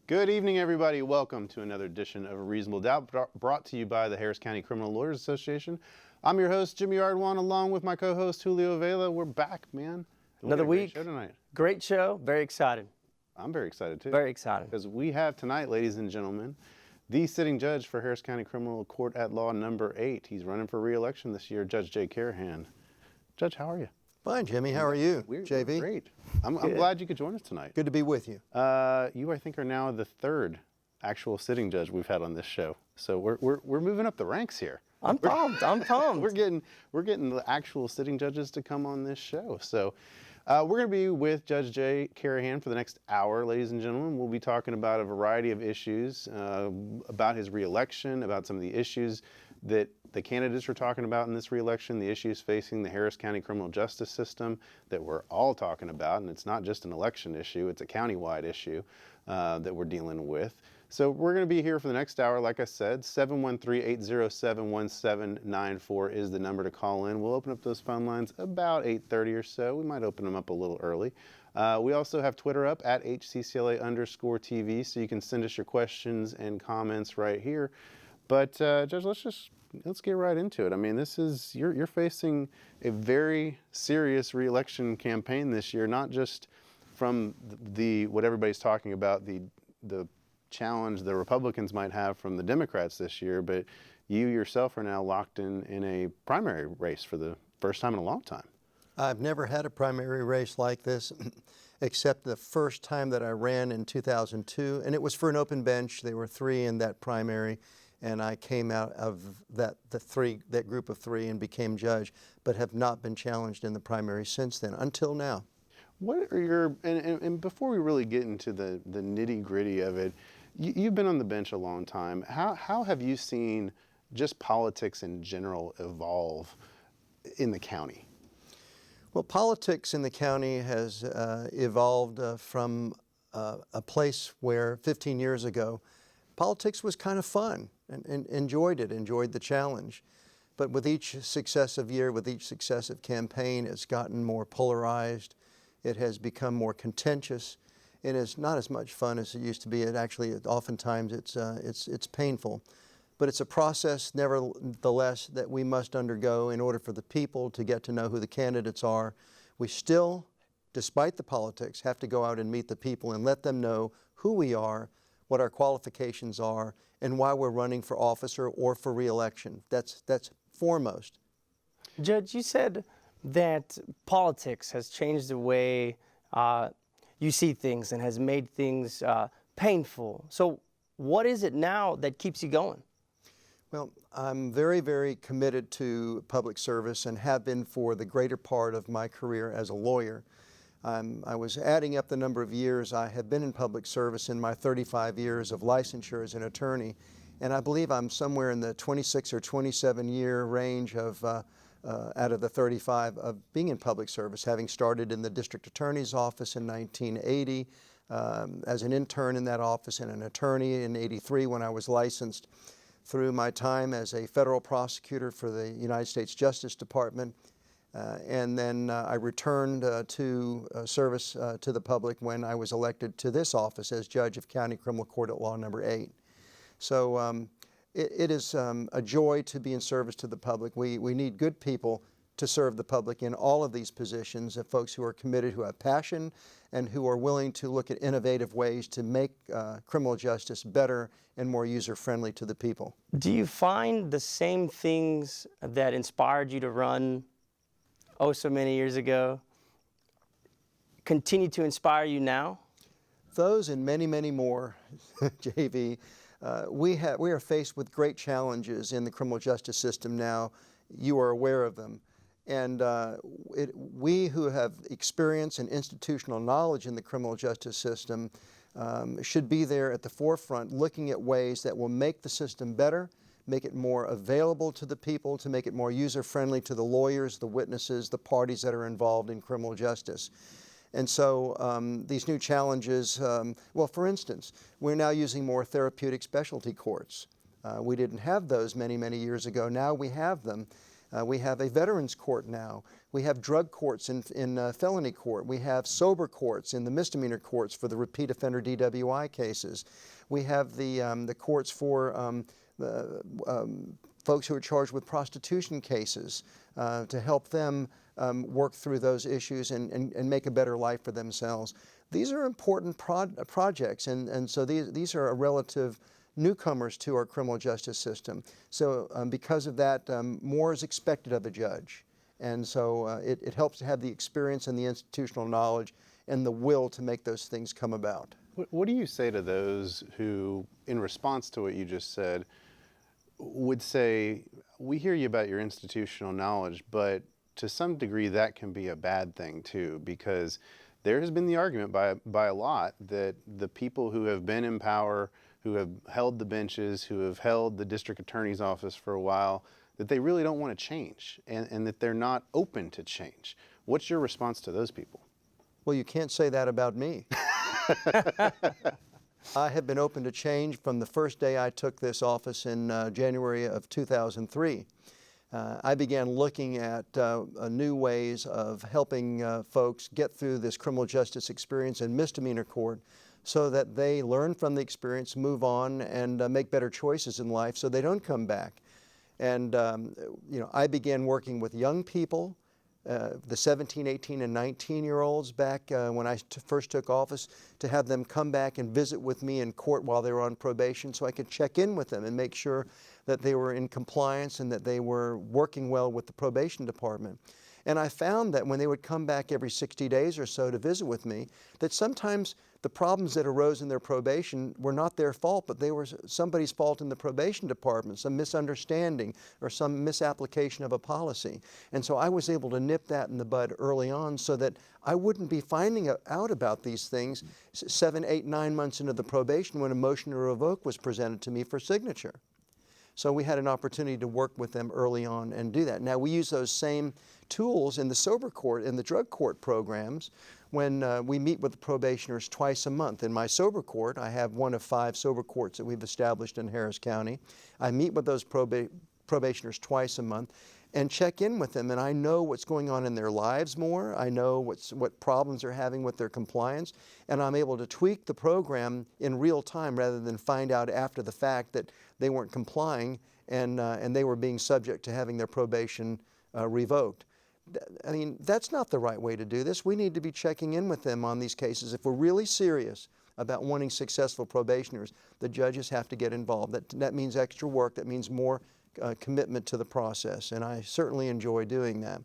Good evening, everybody. Welcome to another edition of A Reasonable Doubt, brought to you by the Harris County Criminal Lawyers Association. I'm your host, Jimmy Ardwan, along with my co-host, Julio Vela. We're back, man. Another week. Great show tonight. Great show. Very excited. I'm very excited, too. Very excited. Because we have tonight, ladies and gentlemen, the sitting judge for Harris County Criminal Court at Law number 8. He's running for re-election this year, Judge J. Karahan. Judge, how are you? Fine, Jimmy. How are you, JV? JV? Great. I'm glad you could join us tonight. Good to be with you. You, I think, are now the third actual sitting judge we've had on this show. So we're moving up the ranks here. I'm pumped. I'm pumped. We're getting the actual sitting judges to come on this show. So we're going to be with Judge J. Karahan for the next hour, ladies and gentlemen. We'll be talking about a variety of issues, about his reelection, about some of the issues that the candidates are talking about in this reelection, the issues facing the Harris County criminal justice system that we're all talking about. And it's not just an election issue, it's a countywide issue that we're dealing with. So we're going to be here for the next hour, like I said. 713-807-1794 is the number to call in. We'll open up those phone lines about 8:30 or so. We might open them up a little early. We also have Twitter up at HCCLA_TV, so you can send us your questions and comments right here. But Judge, let's get right into it. I mean, you're facing a very serious reelection campaign this year, not just from what everybody's talking about, the challenge the Republicans might have from the Democrats this year, but you yourself are now locked in a primary race for the first time in a long time. I've never had a primary race like this, except the first time that I ran in 2002, and it was for an open bench. There were 3 in that primary, and I came out of that group of 3 and became judge, but have not been challenged in the primary since then, until now. What are your, and before we really get into the nitty-gritty of it, you've been on the bench a long time. How have you seen just politics in general evolve in the county? Well, politics in the county has evolved from a place where 15 years ago, politics was kind of fun and enjoyed the challenge. But with each successive year, with each successive campaign, it's gotten more polarized. It has become more contentious. It is not as much fun as it used to be. Oftentimes it's painful. But it's a process, nevertheless, that we must undergo in order for the people to get to know who the candidates are. We still, despite the politics, have to go out and meet the people and let them know who we are, what our qualifications are, and why we're running for office or for re-election. That's foremost. Judge, you said that politics has changed the way you see things and has made things painful. So what is it now that keeps you going? Well, I'm very, very committed to public service and have been for the greater part of my career as a lawyer. I was adding up the number of years I have been in public service in my 35 years of licensure as an attorney, and I believe I'm somewhere in the 26 or 27 year range of out of the 35 of being in public service, having started in the district attorney's office in 1980, as an intern in that office and an attorney in 83 when I was licensed, through my time as a federal prosecutor for the United States Justice Department. And then I returned to service to the public when I was elected to this office as judge of County Criminal Court at Law number 8. So it is a joy to be in service to the public. We need good people to serve the public in all of these positions, folks who are committed, who have passion, and who are willing to look at innovative ways to make criminal justice better and more user-friendly to the people. Do you find the same things that inspired you to run so many years ago continue to inspire you now? Those and many, many more, JV. We are faced with great challenges in the criminal justice system now. You are aware of them. And we who have experience and institutional knowledge in the criminal justice system should be there at the forefront looking at ways that will make the system better, make it more available to the people, to make it more user-friendly to the lawyers, the witnesses, the parties that are involved in criminal justice. And so these new challenges, well, for instance, we're now using more therapeutic specialty courts. We didn't have those many, many years ago. Now we have them. We have a veterans court now. We have drug courts in felony court. We have sober courts in the misdemeanor courts for the repeat offender DWI cases. We have the courts for folks who are charged with prostitution cases to help them work through those issues and make a better life for themselves. These are important projects, and so these are a relative newcomers to our criminal justice system. So because of that, more is expected of a judge. And so it helps to have the experience and the institutional knowledge and the will to make those things come about. What do you say to those who, in response to what you just said, would say, we hear you about your institutional knowledge, but to some degree that can be a bad thing too, because there has been the argument by a lot that the people who have been in power, who have held the benches, who have held the district attorney's office for a while, that they really don't want to change and that they're not open to change. What's your response to those people? Well, you can't say that about me. I have been open to change from the first day I took this office in January of 2003. I began looking at new ways of helping folks get through this criminal justice experience in misdemeanor court so that they learn from the experience, move on, and make better choices in life so they don't come back. And I began working with young people, the 17, 18, and 19-year-olds back when I first took office, to have them come back and visit with me in court while they were on probation so I could check in with them and make sure that they were in compliance and that they were working well with the probation department. And I found that when they would come back every 60 days or so to visit with me, that sometimes the problems that arose in their probation were not their fault, but they were somebody's fault in the probation department, some misunderstanding or some misapplication of a policy. And so I was able to nip that in the bud early on so that I wouldn't be finding out about these things 7, 8, 9 months into the probation when a motion to revoke was presented to me for signature. So we had an opportunity to work with them early on and do that. Now we use those same tools in the sober court, in the drug court programs, when we meet with the probationers twice a month. In my sober court, I have one of 5 sober courts that we've established in Harris County. I meet with those probationers twice a month and check in with them, and I know what's going on in their lives more. I know what problems they're having with their compliance, and I'm able to tweak the program in real time rather than find out after the fact that they weren't complying and they were being subject to having their probation revoked. I mean, that's not the right way to do this. We need to be checking in with them on these cases. If we're really serious about wanting successful probationers, the judges have to get involved. That means extra work. That means more commitment to the process, and I certainly enjoy doing that.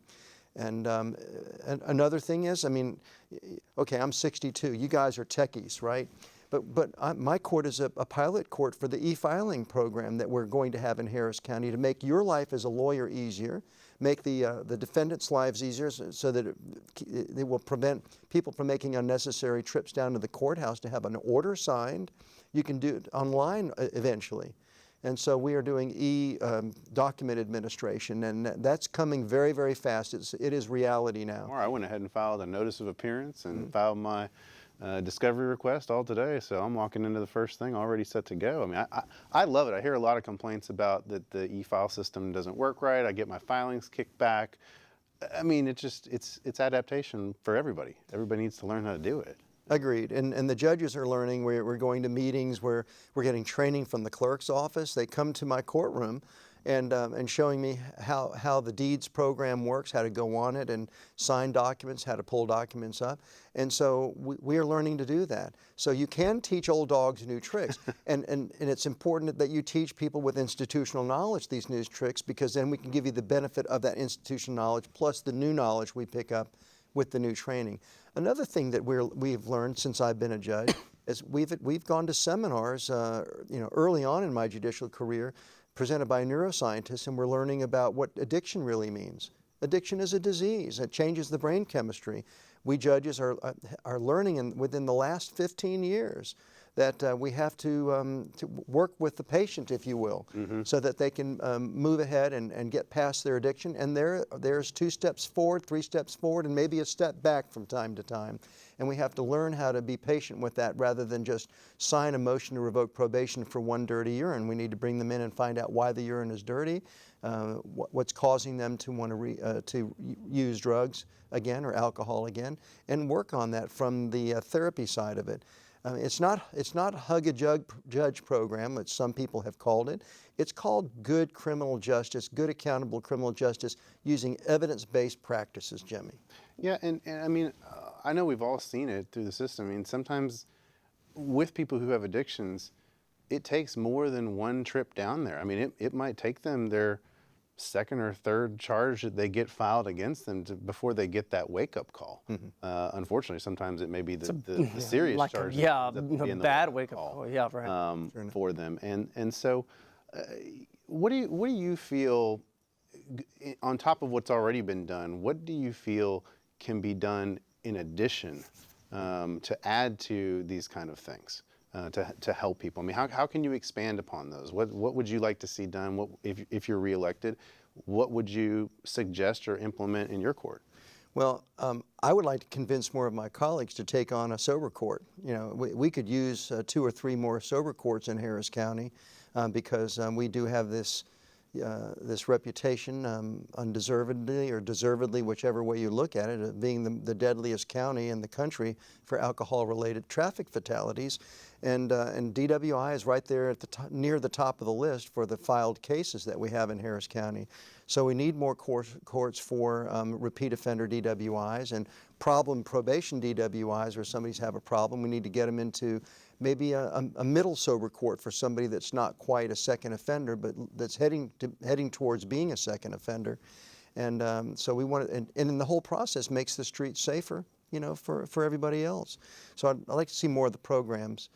And another thing is, I mean, okay, I'm 62. You guys are techies, right? But my court is a pilot court for the e-filing program that we're going to have in Harris County to make your life as a lawyer easier, make the defendants' lives easier so that it will prevent people from making unnecessary trips down to the courthouse to have an order signed. You can do it online eventually. And so we are doing document administration, and that's coming very, very fast. It is reality now. I went ahead and filed a notice of appearance and filed my discovery request all today, so I'm walking into the first thing already set to go. I mean, I love it. I hear a lot of complaints about that the e-file system doesn't work right. I get my filings kicked back. I mean, it's adaptation for everybody. Everybody needs to learn how to do it. Agreed. And the judges are learning. We're going to meetings where we're getting training from the clerk's office. They come to my courtroom and showing me how the deeds program works, how to go on it and sign documents, how to pull documents up. And so we are learning to do that. So you can teach old dogs new tricks. and it's important that you teach people with institutional knowledge these new tricks, because then we can give you the benefit of that institutional knowledge plus the new knowledge we pick up with the new training. Another thing that we've learned since I've been a judge is we've gone to seminars early on in my judicial career presented by neuroscientists, and we're learning about what addiction really means. Addiction is a disease. It changes the brain chemistry. We judges are learning within the last 15 years that we have to work with the patient, if you will, so that they can move ahead and get past their addiction. And there's 2 steps forward, 3 steps forward, and maybe a step back from time to time. And we have to learn how to be patient with that rather than just sign a motion to revoke probation for one dirty urine. We need to bring them in and find out why the urine is dirty, what's causing them to want to use drugs again or alcohol again, and work on that from the therapy side of it. It's not a hug a judge program, which some people have called it. It's called good criminal justice, good accountable criminal justice using evidence-based practices, Jimmy. Yeah, and I mean, I know we've all seen it through the system. I mean, sometimes with people who have addictions, it takes more than one trip down there. I mean, it might take them their second or third charge that they get filed against them before they get that wake-up call. Unfortunately, sometimes it may be the serious like charge. a bad wake-up call. Yeah, right. For them. And so, what do you feel, on top of what's already been done, what do you feel can be done in addition to add to these kind of things? To help people? I mean, how can you expand upon those? What would you like to see done? What, if you're reelected, what would you suggest or implement in your court? Well, I would like to convince more of my colleagues to take on a sober court. You know, we could use 2 or 3 more sober courts in Harris County because we do have this reputation, undeservedly or deservedly, whichever way you look at it, of being the deadliest county in the country for alcohol-related traffic fatalities. And DWI is right there at near the top of the list for the filed cases that we have in Harris County. So we need more courts for repeat offender DWIs and problem probation DWIs where somebody's have a problem. We need to get them into maybe a middle sober court for somebody that's not quite a second offender, but that's heading towards being a second offender. And so we want to, and in the whole process makes the streets safer, you know, for everybody else. So I'd like to see more of the programs.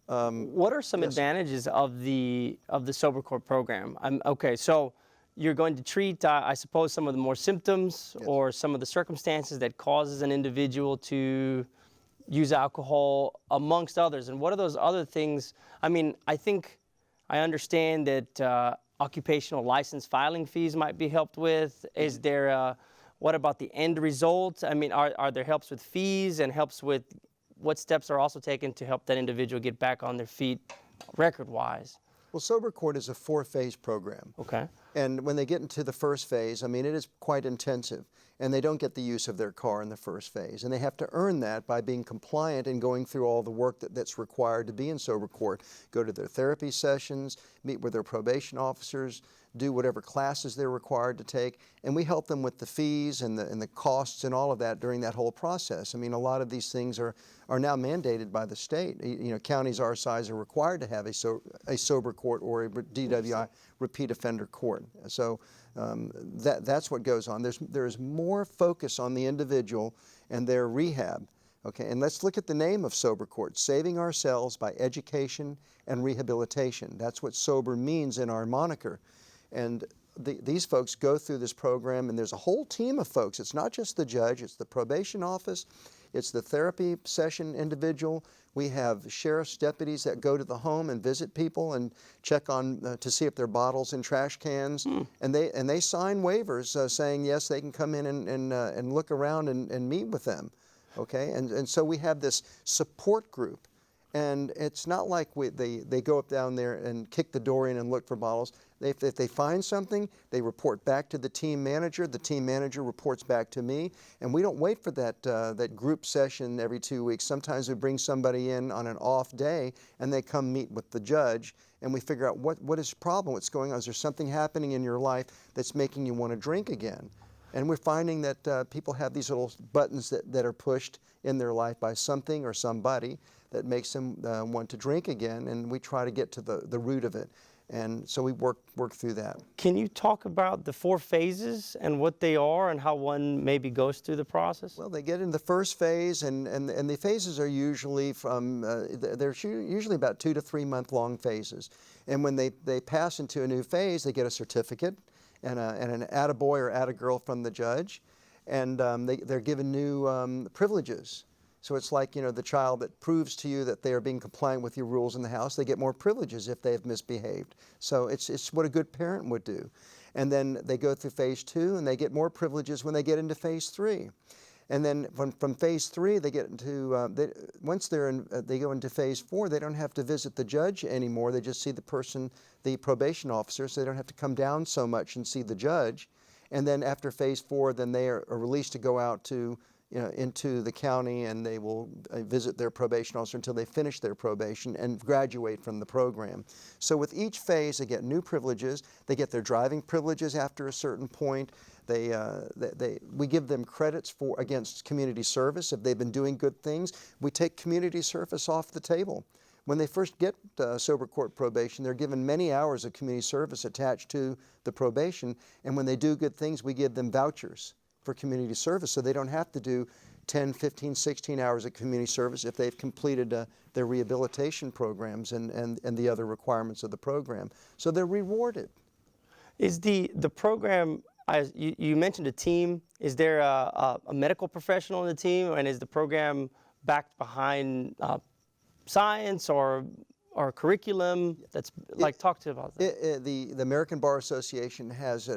What are some advantages of the sober court program? Okay, so you're going to treat, I suppose, some of the more symptoms or some of the circumstances that causes an individual to use alcohol, amongst others. And what are those other things? I mean, I think I understand that occupational license filing fees might be helped with. Is there, what about the end result? I mean, are there helps with fees and helps with what steps are also taken to help that individual get back on their feet record-wise? Well, Sober Court is a 4-phase program. Okay. And when they get into the first phase, I mean, it is quite intensive. And they don't get the use of their car in the first phase. And they have to earn that by being compliant and going through all the work that's required to be in Sober Court. Go to their therapy sessions, meet with their probation officers, do whatever classes they're required to take. And we help them with the fees and the costs and all of that during that whole process. I mean, a lot of these things are now mandated by the state. You know, counties our size are required to have a Sober Court or a DWI repeat offender court. So that's what goes on. There's more focus on the individual and their rehab. Okay, and let's look at the name of Sober Court, saving ourselves by education and rehabilitation. That's what sober means in our moniker. And these folks go through this program, and there's a whole team of folks. It's not just the judge, it's the probation office, it's the therapy session individual. We have sheriff's deputies that go to the home and visit people and check on to see if there are bottles in trash cans. And they sign waivers saying yes, they can come in and look around and meet with them. Okay, and so we have this support group. And it's not like they go up down there and kick the door in and look for bottles. If they find something, they report back to the team manager. The team manager reports back to me. And we don't wait for that group session every 2 weeks. Sometimes we bring somebody in on an off day and they come meet with the judge and we figure out what is the problem, what's going on. Is there something happening in your life that's making you want to drink again? And we're finding that people have these little buttons that are pushed in their life by something or somebody that makes them want to drink again, and we try to get to the root of it. And so we work through that. Can you talk about the 4 phases and what they are and how one maybe goes through the process? Well, they get in the first phase, and the phases are usually from, they're usually about 2 to 3 month long phases. And when they pass into a new phase, they get a certificate and an attaboy or attagirl from the judge, and they're given new privileges. So it's like, the child that proves to you that they are being compliant with your rules in the house, they get more privileges if they have misbehaved. So it's what a good parent would do. And then they go through phase 2 and they get more privileges when they get into phase 3. And then from phase 3, they get into, once they go into phase 4, they don't have to visit the judge anymore. They just see the person, the probation officer, so they don't have to come down so much and see the judge. And then after phase 4, then they are released to go out to, into the county, and they will visit their probation officer until they finish their probation and graduate from the program. So with each phase, they get new privileges. They get their driving privileges after a certain point. We give them credits against community service if they've been doing good things. We take community service off the table. When they first get sober court probation, they're given many hours of community service attached to the probation, and when they do good things, we give them vouchers for community service, so they don't have to do 10, 15, 16 hours of community service if they've completed their rehabilitation programs and the other requirements of the program. So they're rewarded. Is the program, you mentioned a team, is there a medical professional in the team, and is the program backed behind science or curriculum? That's talk to about that. The American Bar Association has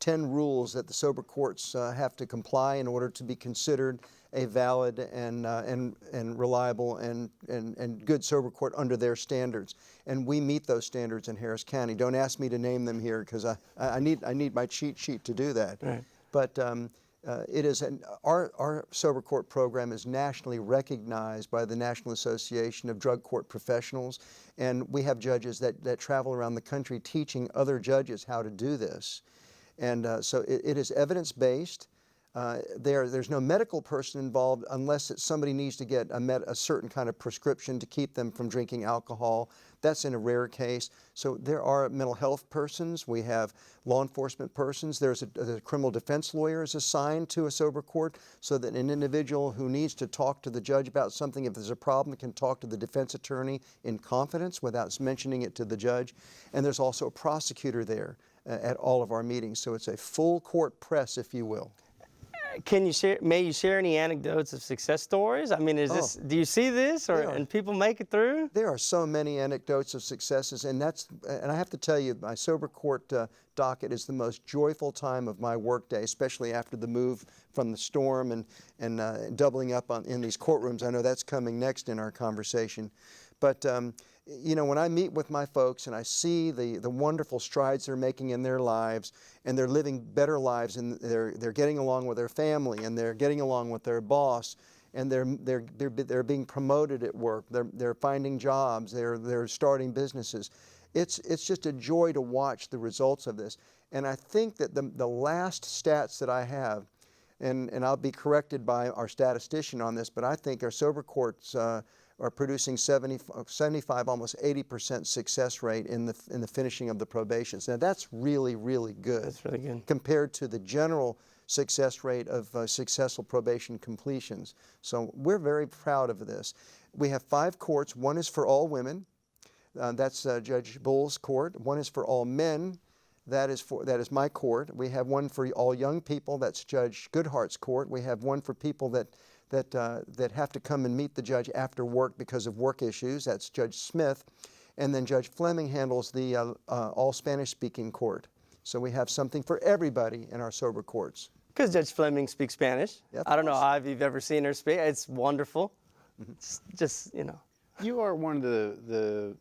10 rules that the sober courts have to comply in order to be considered a valid and reliable and good sober court under their standards. And we meet those standards in Harris County. Don't ask me to name them here because I need my cheat sheet to do that. Right. But our sober court program is nationally recognized by the National Association of Drug Court Professionals, and we have judges that travel around the country teaching other judges how to do this. And so it is evidence-based. There's no medical person involved unless somebody needs to get a certain kind of prescription to keep them from drinking alcohol. That's in a rare case. So there are mental health persons. We have law enforcement persons. There's a criminal defense lawyer is assigned to a sober court so that an individual who needs to talk to the judge about something, if there's a problem, can talk to the defense attorney in confidence without mentioning it to the judge. And there's also a prosecutor there at all of our meetings. So it's a full court press, if you will. May you share any anecdotes of success stories? I mean, do you see this, and people make it through? There are so many anecdotes of successes, and I have to tell you, my sober court docket is the most joyful time of my workday, especially after the move from the storm and doubling up in these courtrooms. I know that's coming next in our conversation. But when I meet with my folks and I see the wonderful strides they're making in their lives, and they're living better lives, and they're getting along with their family, and they're getting along with their boss, and they're being promoted at work, they're finding jobs, they're starting businesses. It's just a joy to watch the results of this. And I think that the last stats that I have, and I'll be corrected by our statistician on this, but I think our sober courts are producing 75, almost 80% success rate in the finishing of the probations. Now that's really, really good. That's really good. Compared to the general success rate of successful probation completions. So we're very proud of this. We have 5 courts. One is for all women. That's Judge Bull's court. One is for all men. That is my court. We have one for all young people. That's Judge Goodhart's court. We have one for people that have to come and meet the judge after work because of work issues. That's Judge Smith. And then Judge Fleming handles the all Spanish-speaking court. So we have something for everybody in our sober courts. Because Judge Fleming speaks Spanish. Yeah, I don't know if you've ever seen her speak. It's wonderful. Mm-hmm. It's just, You are one of the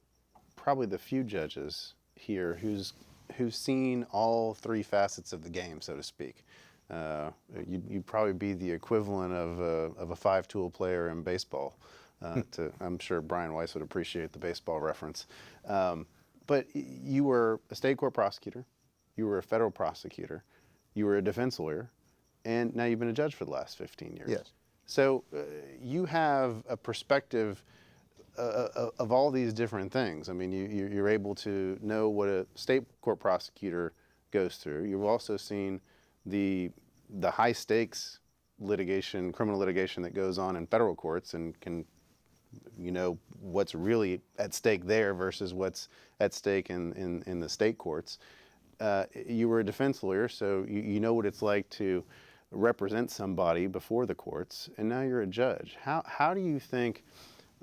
probably the few judges here who's seen all 3 facets of the game, so to speak. You'd probably be the equivalent of a 5-tool player in baseball. I'm sure Brian Weiss would appreciate the baseball reference. But you were a state court prosecutor, you were a federal prosecutor, you were a defense lawyer, and now you've been a judge for the last 15 years. Yes. So you have a perspective of all these different things. I mean, you're able to know what a state court prosecutor goes through. You've also seen the high stakes litigation, criminal litigation that goes on in federal courts, and what's really at stake there versus what's at stake in the state courts. You were a defense lawyer, so you know what it's like to represent somebody before the courts, and now you're a judge. How do you think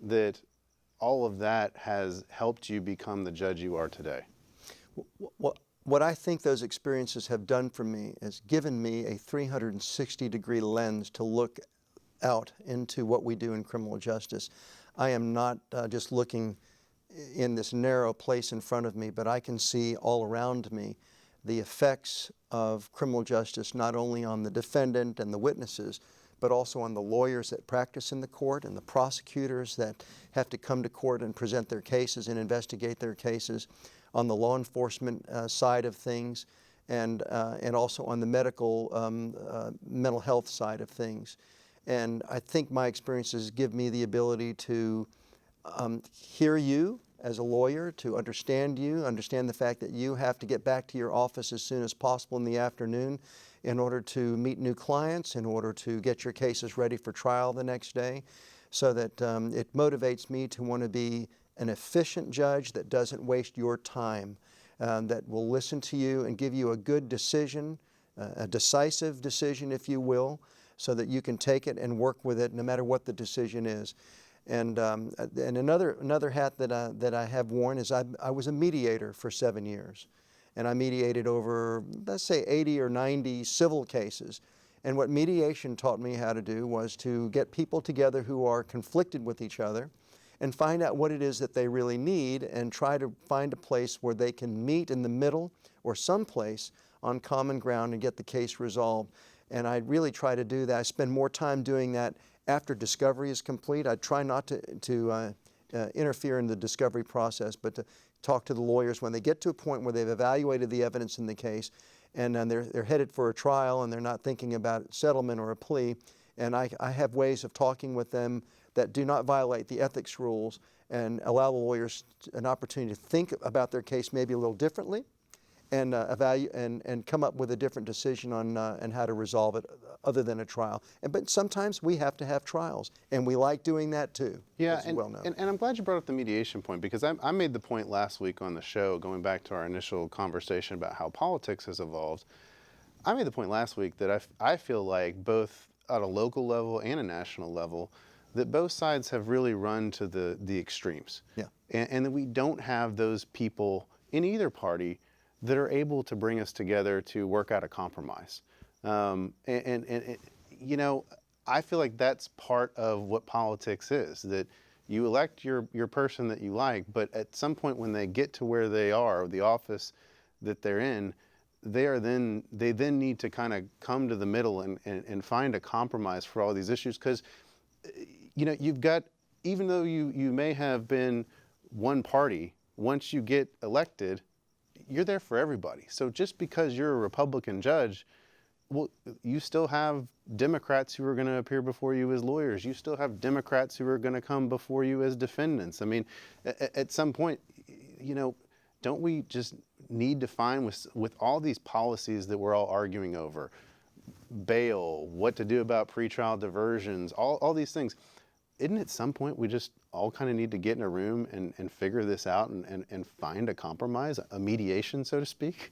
that all of that has helped you become the judge you are today? What I think those experiences have done for me is given me a 360-degree lens to look out into what we do in criminal justice. I am not just looking in this narrow place in front of me, but I can see all around me the effects of criminal justice not only on the defendant and the witnesses, but also on the lawyers that practice in the court and the prosecutors that have to come to court and present their cases and investigate their cases, on the law enforcement side of things, and also on the mental health side of things. And I think my experiences give me the ability to hear you as a lawyer, to understand you, understand the fact that you have to get back to your office as soon as possible in the afternoon in order to meet new clients, in order to get your cases ready for trial the next day, so that it motivates me to want to be an efficient judge that doesn't waste your time, that will listen to you and give you a good decision, a decisive decision, if you will, so that you can take it and work with it no matter what the decision is. And another hat that I have worn is I was a mediator for 7 years. And I mediated over, let's say, 80 or 90 civil cases. And what mediation taught me how to do was to get people together who are conflicted with each other and find out what it is that they really need and try to find a place where they can meet in the middle or someplace on common ground and get the case resolved. And I really try to do that. I spend more time doing that after discovery is complete. I try not to interfere in the discovery process, but to talk to the lawyers when they get to a point where they've evaluated the evidence in the case and they're headed for a trial and they're not thinking about settlement or a plea. And I have ways of talking with them that do not violate the ethics rules and allow the lawyers an opportunity to think about their case maybe a little differently and and come up with a different decision on and how to resolve it other than a trial. But sometimes we have to have trials, and we like doing that too. Yeah, as you well know. And I'm glad you brought up the mediation point, because I made the point last week on the show, going back to our initial conversation about how politics has evolved. I made the point last week that I feel like both at a local level and a national level, that both sides have really run to the extremes. Yeah. And that we don't have those people in either party that are able to bring us together to work out a compromise. You know, I feel like that's part of what politics is, that you elect your person that you like, but at some point when they get to where they are, the office that they're in, they then need to kind of come to the middle and find a compromise for all these issues. Because, you know, you've got, even though you may have been one party, once you get elected, you're there for everybody. So just because you're a Republican judge, well, you still have Democrats who are going to appear before you as lawyers. You still have Democrats who are going to come before you as defendants. I mean, at some point, you know, don't we just need to find, with all these policies that we're all arguing over, bail, what to do about pretrial diversions, all these things, isn't at some point we just all kind of need to get in a room and figure this out and find a compromise, a mediation, so to speak?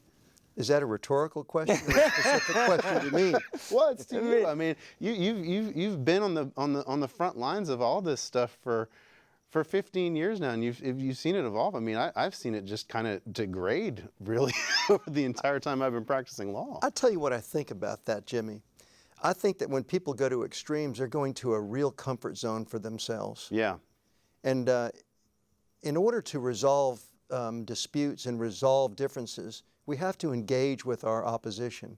Is that a rhetorical question or a specific question to me? Well, it's to you. I mean, you've been on the front lines of all this stuff for 15 years now, and you've seen it evolve. I mean, I've seen it just kind of degrade, really, over the entire time I've been practicing law. I'll tell you what I think about that, Jimmy. I think that when people go to extremes, they're going to a real comfort zone for themselves. Yeah. And in order to resolve disputes and resolve differences, we have to engage with our opposition.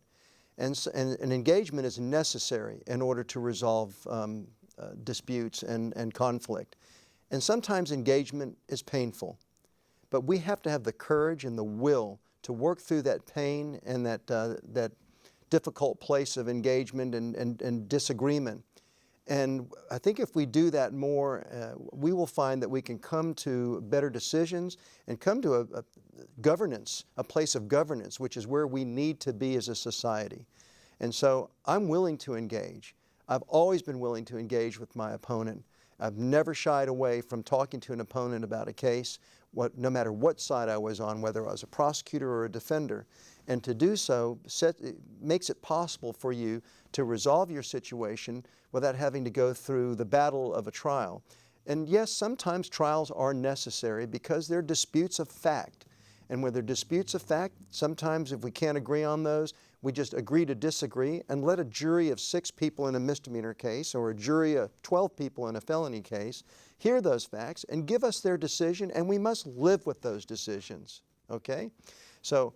And engagement is necessary in order to resolve disputes and conflict. And sometimes engagement is painful. But we have to have the courage and the will to work through that pain and that difficult place of engagement and disagreement. And I think if we do that more, we will find that we can come to better decisions and come to a governance, a place of governance, which is where we need to be as a society. And so I'm willing to engage. I've always been willing to engage with my opponent. I've never shied away from talking to an opponent about a case, no matter what side I was on, whether I was a prosecutor or a defender. And to do so makes it possible for you to resolve your situation without having to go through the battle of a trial. And yes, sometimes trials are necessary because they're disputes of fact. And when they're disputes of fact, sometimes if we can't agree on those, we just agree to disagree and let a jury of 6 people in a misdemeanor case or a jury of 12 people in a felony case hear those facts and give us their decision, and we must live with those decisions, okay? So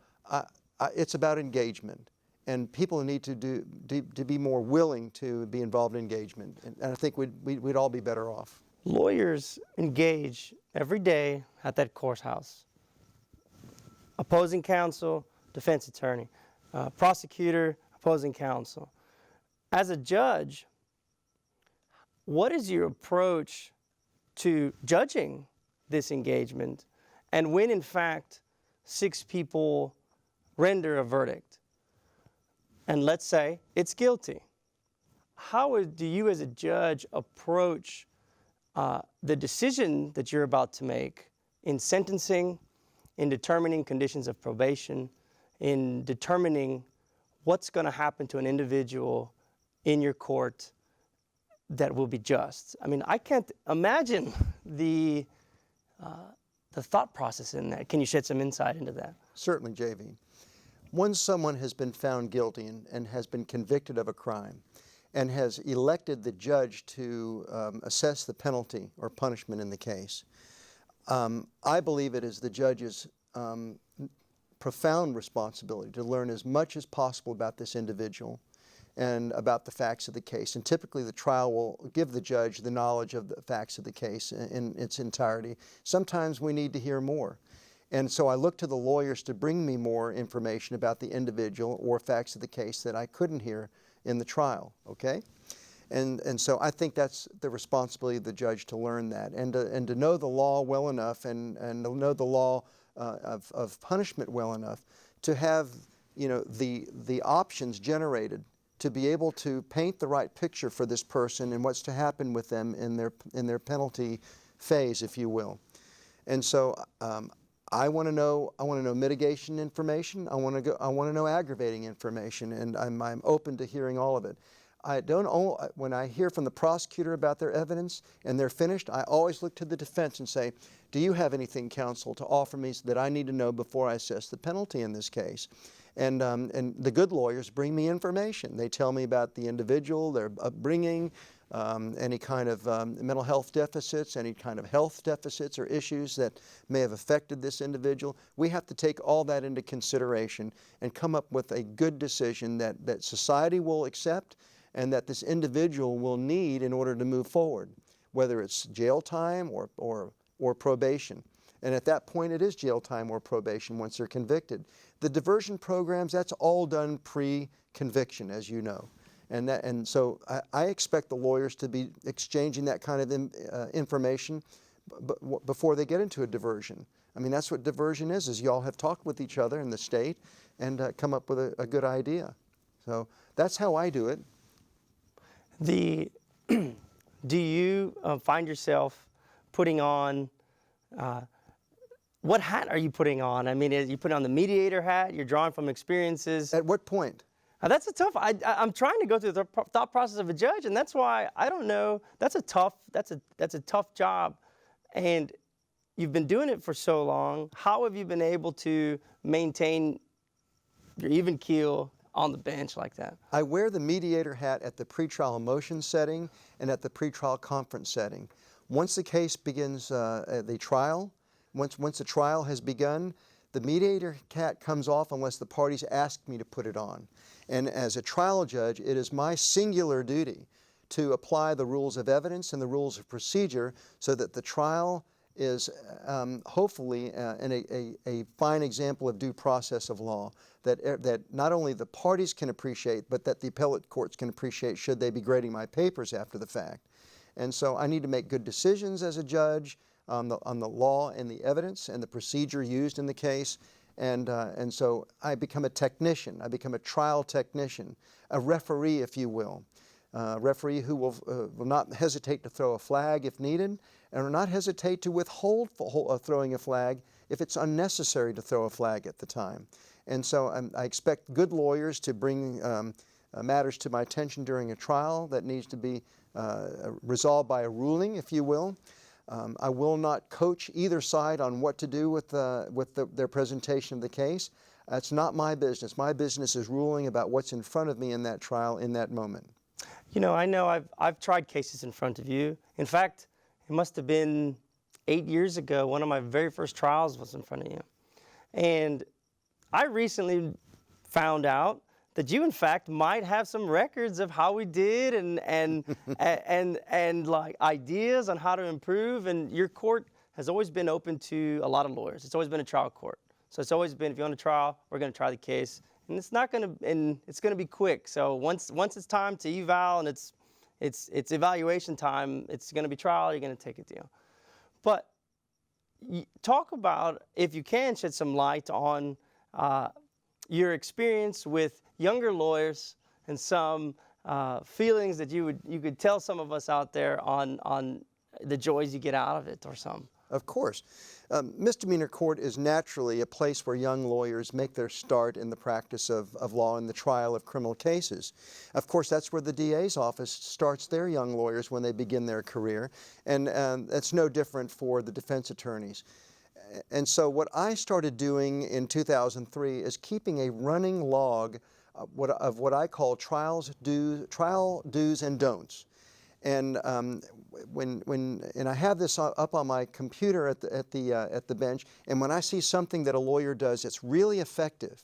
it's about engagement, and people need to be more willing to be involved in engagement, and I think we'd all be better off. Lawyers engage every day at that courthouse. Opposing counsel, defense attorney, prosecutor, opposing counsel. As a judge, what is your approach to judging this engagement? And when in fact 6 people render a verdict, and let's say it's guilty, how do you as a judge approach the decision that you're about to make in sentencing, in determining conditions of probation, in determining what's going to happen to an individual in your court that will be just? I mean, I can't imagine the thought process in that. Can you shed some insight into that? Certainly, JV. Once someone has been found guilty and has been convicted of a crime and has elected the judge to assess the penalty or punishment in the case, I believe it is the judge's profound responsibility to learn as much as possible about this individual and about the facts of the case. And typically the trial will give the judge the knowledge of the facts of the case in its entirety. Sometimes we need to hear more. And so I look to the lawyers to bring me more information about the individual or facts of the case that I couldn't hear in the trial, okay? And so I think that's the responsibility of the judge to learn that and to know the law well enough and to know the law of punishment well enough to have, you know, the options generated to be able to paint the right picture for this person and what's to happen with them in their penalty phase, if you will. And so I want to know mitigation information. I want to know aggravating information, and I'm open to hearing all of it. When I hear from the prosecutor about their evidence and they're finished, I always look to the defense and say, do you have anything, counsel, to offer me that I need to know before I assess the penalty in this case? And the good lawyers bring me information. They tell me about the individual, their upbringing, any kind of mental health deficits, any kind of health deficits or issues that may have affected this individual. We have to take all that into consideration and come up with a good decision that society will accept and that this individual will need in order to move forward, whether it's jail time or probation. And at that point, it is jail time or probation once they're convicted. The diversion programs, that's all done pre-conviction, as you know. And so I expect the lawyers to be exchanging that kind of information before they get into a diversion. I mean, that's what diversion is y'all have talked with each other in the state and come up with a good idea. So that's how I do it. Do you find yourself putting on, what hat are you putting on? I mean, you put on the mediator hat, you're drawing from experiences. At what point? That's a tough, I'm trying to go through the thought process of a judge, and that's why, I don't know, that's a tough job. And you've been doing it for so long. How have you been able to maintain your even keel on the bench like that? I wear the mediator hat at the pretrial motion setting and at the pretrial conference setting. Once the case begins the trial, once the trial has begun, the mediator hat comes off unless the parties ask me to put it on. And as a trial judge, it is my singular duty to apply the rules of evidence and the rules of procedure so that the trial is hopefully a fine example of due process of law that not only the parties can appreciate, but that the appellate courts can appreciate should they be grading my papers after the fact. And so I need to make good decisions as a judge on the law and the evidence and the procedure used in the case. And so I become a technician. I become a trial technician, a referee, if you will. referee who will not hesitate to throw a flag if needed, and will not hesitate to withhold throwing a flag if it's unnecessary to throw a flag at the time. And so I expect good lawyers to bring matters to my attention during a trial that needs to be resolved by a ruling, if you will. I will not coach either side on what to do with their presentation of the case. That's not my business. My business is ruling about what's in front of me in that trial in that moment. You know, I know I've tried cases in front of you. In fact, it must have been 8 years ago, one of my very first trials was in front of you. And I recently found out that you, in fact, might have some records of how we did and like ideas on how to improve. And your court has always been open to a lot of lawyers. It's always been a trial court. So it's always been, if you want to trial, we're going to try the case. And it's not going to, and it's going to be quick. So once it's time to eval and it's evaluation time, it's going to be trial, you're going to take a deal. But talk about, if you can, shed some light on your experience with younger lawyers and some feelings that you could tell some of us out there on the joys you get out of it or some. Of course. Misdemeanor court is naturally a place where young lawyers make their start in the practice of law and the trial of criminal cases. Of course, that's where the DA's office starts their young lawyers when they begin their career, and that's no different for the defense attorneys. And so what I started doing in 2003 is keeping a running log of what I call trial do's and don'ts. And and I have this up on my computer at the bench, and when I see something that a lawyer does that's really effective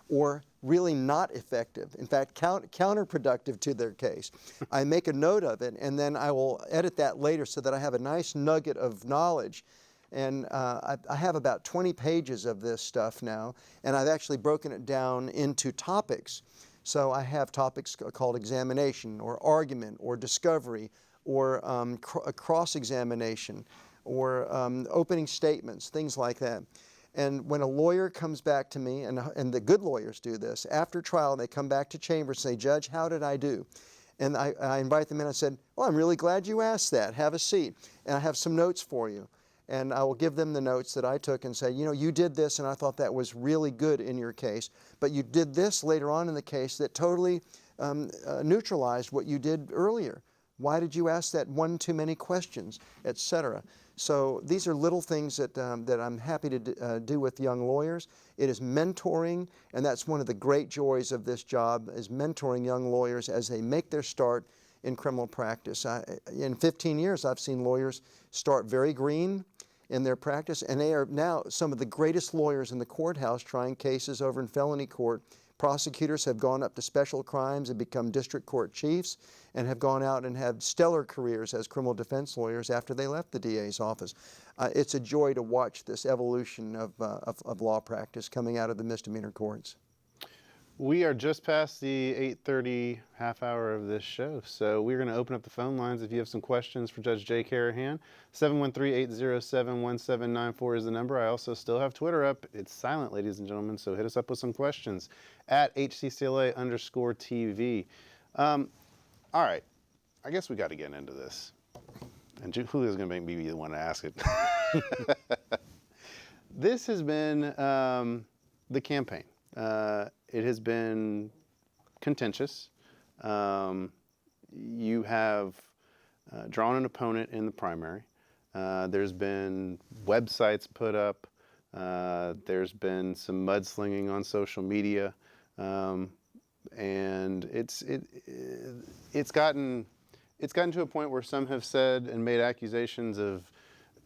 or really not effective, in fact counterproductive to their case, I make a note of it, and then I will edit that later so that I have a nice nugget of knowledge. And I have about 20 pages of this stuff now, and I've actually broken it down into topics. So I have topics called examination or argument or discovery or cross-examination or opening statements, things like that. And when a lawyer comes back to me, and the good lawyers do this, after trial they come back to chambers and say, "Judge, how did I do?" And I invite them in and I said, "Well, I'm really glad you asked that. Have a seat. And I have some notes for you." And I will give them the notes that I took and say, "You know, you did this and I thought that was really good in your case, but you did this later on in the case that totally neutralized what you did earlier. Why did you ask that one too many questions," etc. So these are little things that I'm happy to do with young lawyers. It is mentoring, and that's one of the great joys of this job, is mentoring young lawyers as they make their start in criminal practice. In 15 years, I've seen lawyers start very green in their practice, and they are now some of the greatest lawyers in the courthouse trying cases over in felony court. Prosecutors have gone up to special crimes and become district court chiefs and have gone out and had stellar careers as criminal defense lawyers after they left the DA's office. It's a joy to watch this evolution of law practice coming out of the misdemeanor courts. We are just past the 8:30 half hour of this show, so we're going to open up the phone lines. If you have some questions for Judge Jay Karahan, 713-807-1794 is the number. I also still have Twitter up. It's silent, ladies and gentlemen, so hit us up with some questions at HCCLA_TV. All right, I guess we got to get into this. And Julio's going to make me be the one to ask it. This has been the campaign. It has been contentious. You have drawn an opponent in the primary. There's been websites put up. There's been some mudslinging on social media, and it's gotten to a point where some have said and made accusations of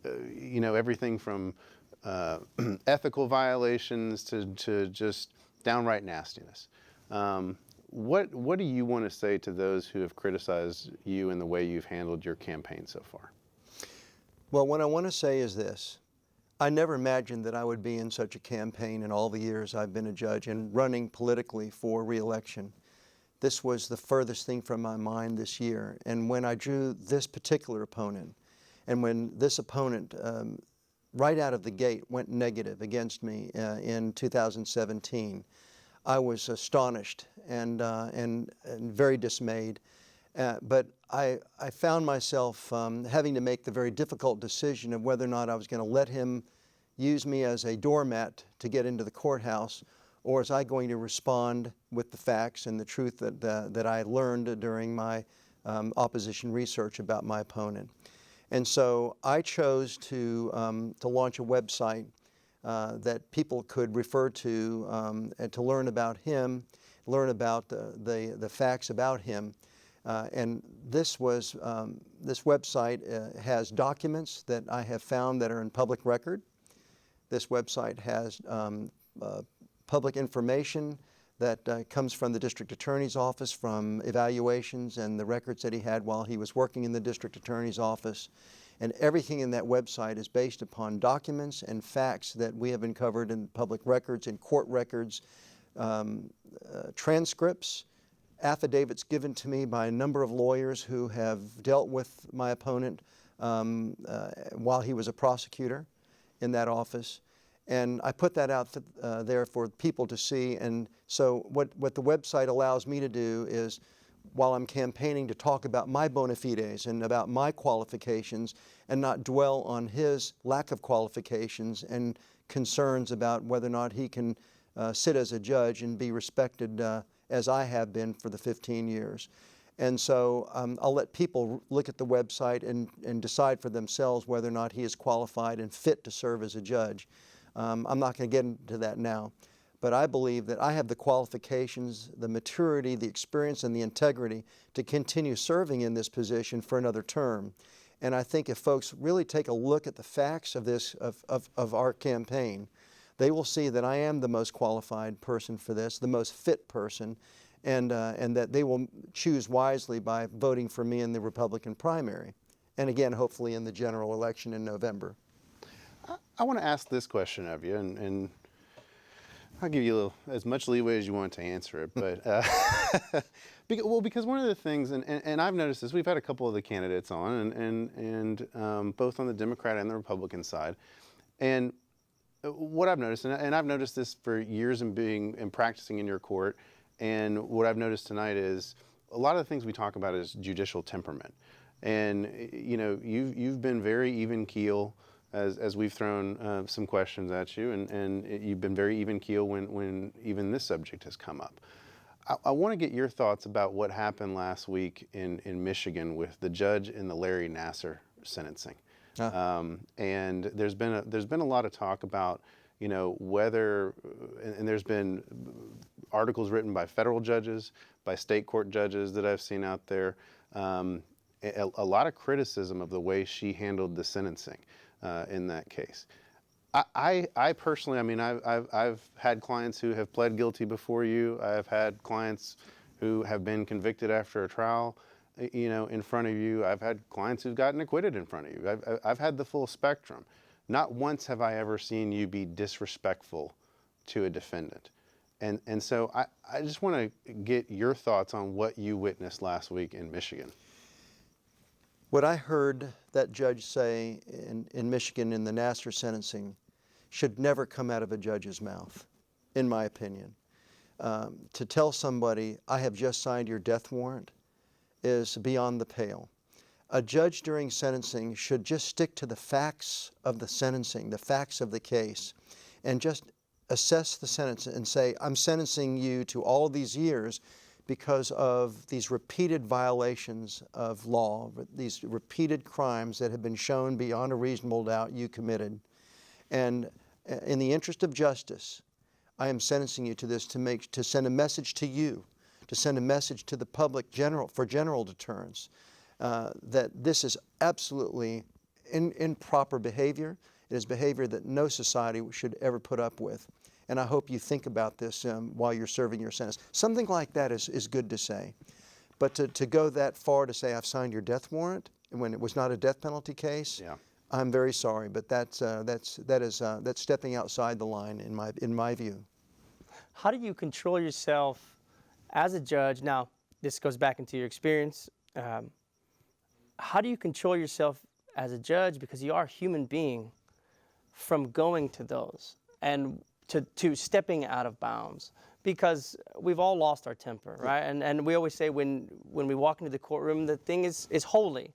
everything from ethical violations to just downright nastiness. What do you want to say to those who have criticized you and the way you've handled your campaign so far? Well, what I want to say is this. I never imagined that I would be in such a campaign in all the years I've been a judge and running politically for re-election. This was the furthest thing from my mind this year. And when I drew this particular opponent, and when this opponent right out of the gate went negative against me in 2017, I was astonished and very dismayed. But I found myself having to make the very difficult decision of whether or not I was going to let him use me as a doormat to get into the courthouse, or was I going to respond with the facts and the truth that I learned during my opposition research about my opponent. And so I chose to launch a website that people could refer to and to learn about him, learn about the facts about him. And this website has documents that I have found that are in public record. This website has public information that comes from the district attorney's office, from evaluations and the records that he had while he was working in the district attorney's office. And everything in that website is based upon documents and facts that we have uncovered in public records, in court records, transcripts, affidavits given to me by a number of lawyers who have dealt with my opponent while he was a prosecutor in that office. And I put that out there for people to see. And so what the website allows me to do is, while I'm campaigning, to talk about my bona fides and about my qualifications and not dwell on his lack of qualifications and concerns about whether or not he can sit as a judge and be respected as I have been for the 15 years. And so I'll let people look at the website and decide for themselves whether or not he is qualified and fit to serve as a judge. I'm not going to get into that now. But I believe that I have the qualifications, the maturity, the experience, and the integrity to continue serving in this position for another term. And I think if folks really take a look at the facts of this, of our campaign, they will see that I am the most qualified person for this, the most fit person, and that they will choose wisely by voting for me in the Republican primary. And again, hopefully in the general election in November. I want to ask this question of you, and I'll give you as much leeway as you want to answer it, but because one of the things, and I've noticed this, we've had a couple of the candidates on, and both on the Democrat and the Republican side, and what I've noticed, and I've noticed this for years in practicing in your court, and what I've noticed tonight is a lot of the things we talk about is judicial temperament, and you know, you've been very even keel. As we've thrown some questions at you, and you've been very even keel when even this subject has come up. I want to get your thoughts about what happened last week in Michigan with the judge in the Larry Nassar sentencing. And there's been a lot of talk about, you know, whether, and there's been articles written by federal judges, by state court judges that I've seen out there, a lot of criticism of the way she handled the sentencing. In that case, I personally, I mean, I've had clients who have pled guilty before you. I've had clients who have been convicted after a trial, you know, in front of you. I've had clients who've gotten acquitted in front of you. I've had the full spectrum. Not once have I ever seen you be disrespectful to a defendant. And so I just want to get your thoughts on what you witnessed last week in Michigan. What I heard that judge say in Michigan in the Nassar sentencing should never come out of a judge's mouth, in my opinion. To tell somebody, I have just signed your death warrant, is beyond the pale. A judge during sentencing should just stick to the facts of the sentencing, the facts of the case, and just assess the sentence and say, I'm sentencing you to all of these years because of these repeated violations of law, these repeated crimes that have been shown beyond a reasonable doubt you committed. And in the interest of justice, I am sentencing you to this to send a message to you, to send a message to the public for general deterrence, that this is absolutely improper behavior. It is behavior that no society should ever put up with. And I hope you think about this while you're serving your sentence. Something like that is good to say. But to go that far to say I've signed your death warrant when it was not a death penalty case, yeah. I'm very sorry, but that's stepping outside the line in my view. How do you control yourself as a judge? Now, this goes back into your experience. How do you control yourself as a judge, because you are a human being, from going to those and to stepping out of bounds? because we've all lost our temper, right? And we always say when we walk into the courtroom, the thing is holy,